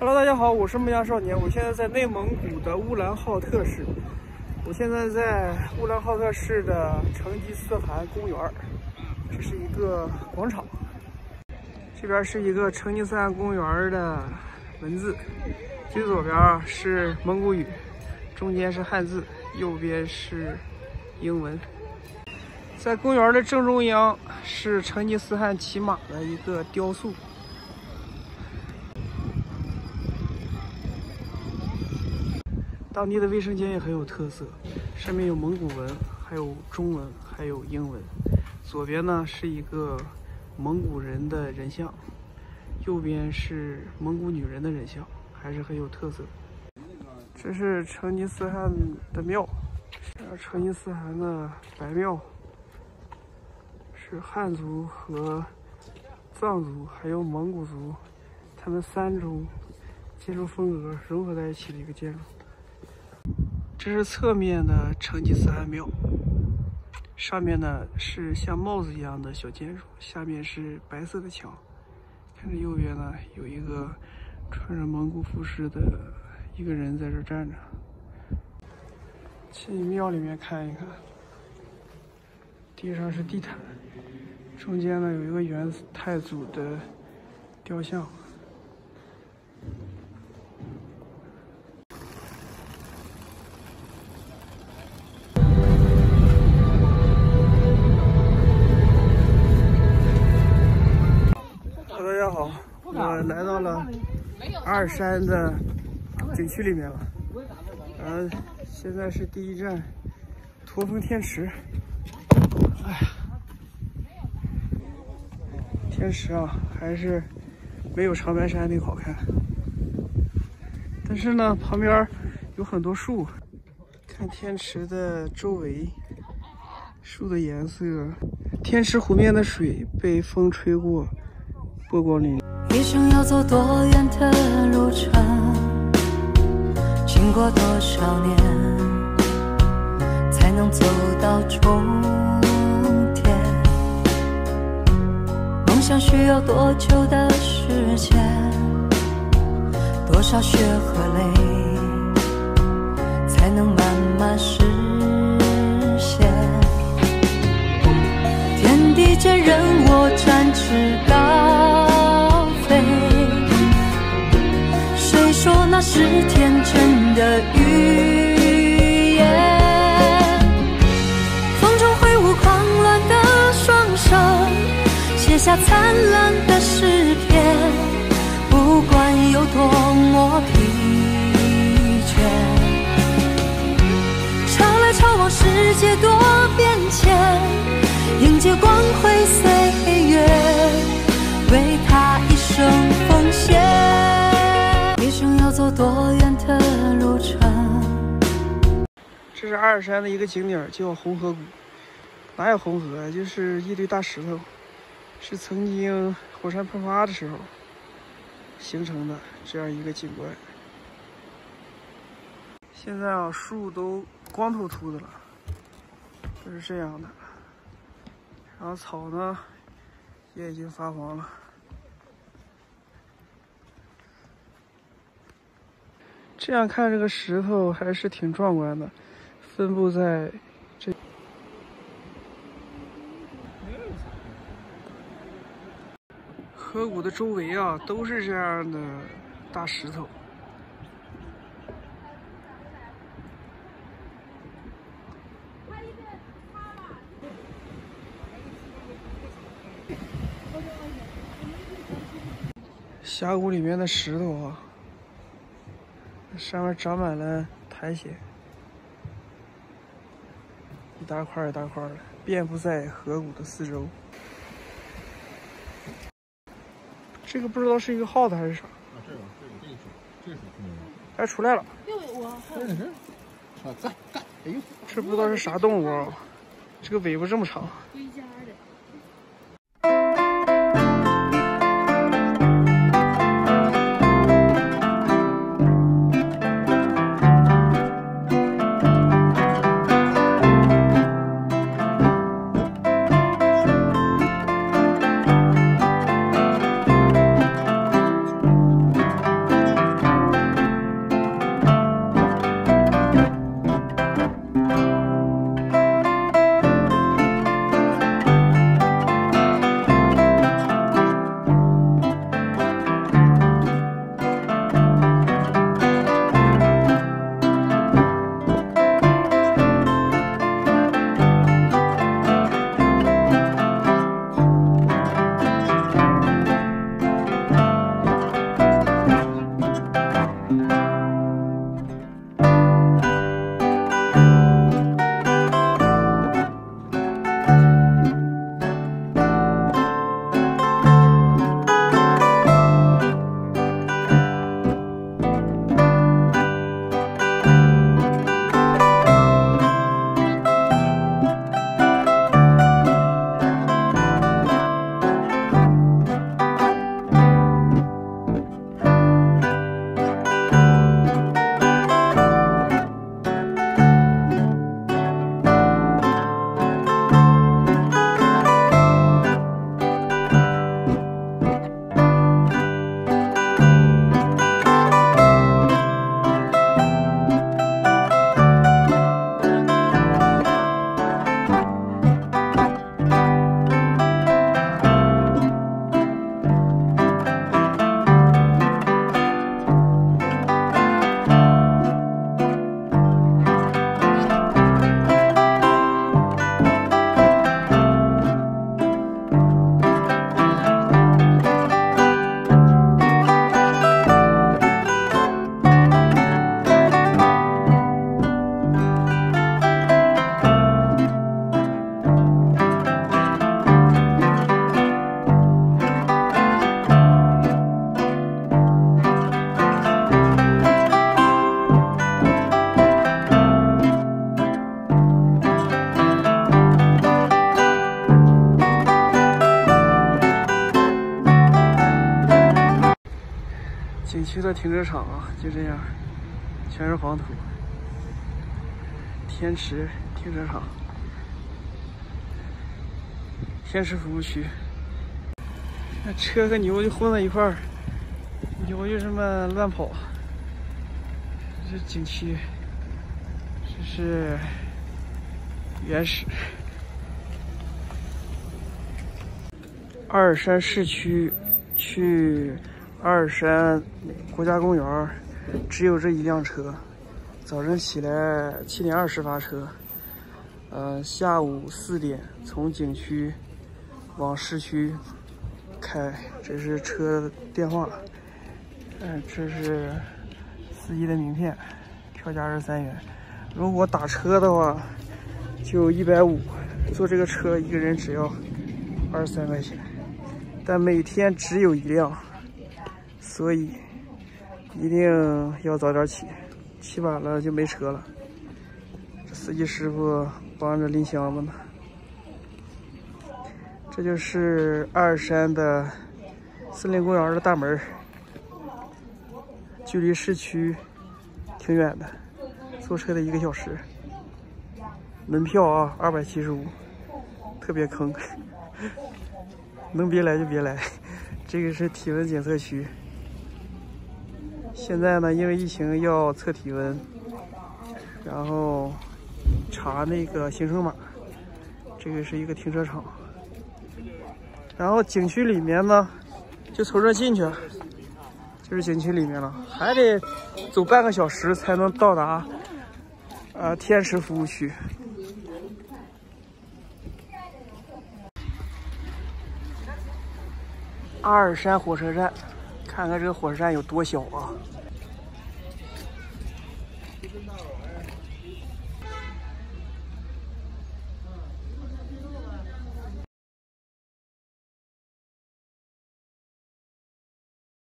Hello， 大家好，我是牧羊少年，我现在在内蒙古的乌兰浩特市。我现在在乌兰浩特市的成吉思汗公园，这是一个广场，这边是一个成吉思汗公园的文字，最左边是蒙古语，中间是汉字，右边是英文。在公园的正中央是成吉思汗骑马的一个雕塑。当地的卫生间也很有特色，上面有蒙古文，还有中文，还有英文。左边呢是一个蒙古人的人像，右边是蒙古女人的人像，还是很有特色。这是成吉思汗的庙，成吉思汗的白庙，是汉族和藏族还有蒙古族他们3种建筑风格融合在一起的一个建筑。这是侧面的成吉思汗庙，上面呢是像帽子一样的小建筑，下面是白色的墙。看着右边呢有一个穿着蒙古服饰的一个人在这站着。进庙里面看一看，地上是地毯，中间呢有一个元太祖的雕像。大家好，我来到了阿尔山的景区里面了。现在是第一站驼峰天池。哎呀，天池啊，还是没有长白山那个好看。但是呢，旁边有很多树，看天池的周围，树的颜色，天池湖面的水被风吹过。波光粼粼。一生要走多远的路程，经过多少年，才能走到终点？梦想需要多久的时间？多少血和泪，才能慢慢实现？天地间任我展翅高，谁说那是天真的语言？风中挥舞狂乱的双手，写下灿烂的诗篇。不管有多么疲倦，潮来潮往，世界多变迁，迎接光辉岁月，为他一生奉献。一生要走多远的路程？这是阿尔山的一个景点，叫红河谷。哪有红河呀？就是一堆大石头，是曾经火山喷发的时候形成的这样一个景观。现在啊，树都光秃秃的了，都是这样的。然后草呢，也已经发黄了。这样看，这个石头还是挺壮观的，分布在这。河谷的周围啊，都是这样的大石头。峡谷里面的石头啊，上面长满了苔藓，一大块一大块的，遍布在河谷的四周。这个不知道是一个耗子还是啥。啊，这是哎，出来了。这是啊，干！哎呦，这不知道是啥动物啊，这个尾巴这么长。归家的。景区的停车场啊，就这样，全是黄土。天池停车场，天池服务区。那车和牛就混在一块儿，牛就这么乱跑。这是景区，这是原始。阿尔山市区去阿尔山国家公园只有这一辆车。早晨起来7点20发车，下午4点从景区往市区开。这是车电话，这是司机的名片，票价23元。如果打车的话，就150，坐这个车一个人只要23块钱。但每天只有一辆，所以一定要早点起。起晚了就没车了。这司机师傅帮着拎箱子呢。这就是阿尔山的森林公园的大门，距离市区挺远的，坐车得1个小时。门票啊275，特别坑，能别来就别来。这个是体温检测区。现在呢，因为疫情要测体温，然后查那个行程码。这个是一个停车场，然后景区里面呢，就从这进去，就是景区里面了，还得走半个小时才能到达天池服务区。阿尔山火车站，看看这个火车站有多小啊！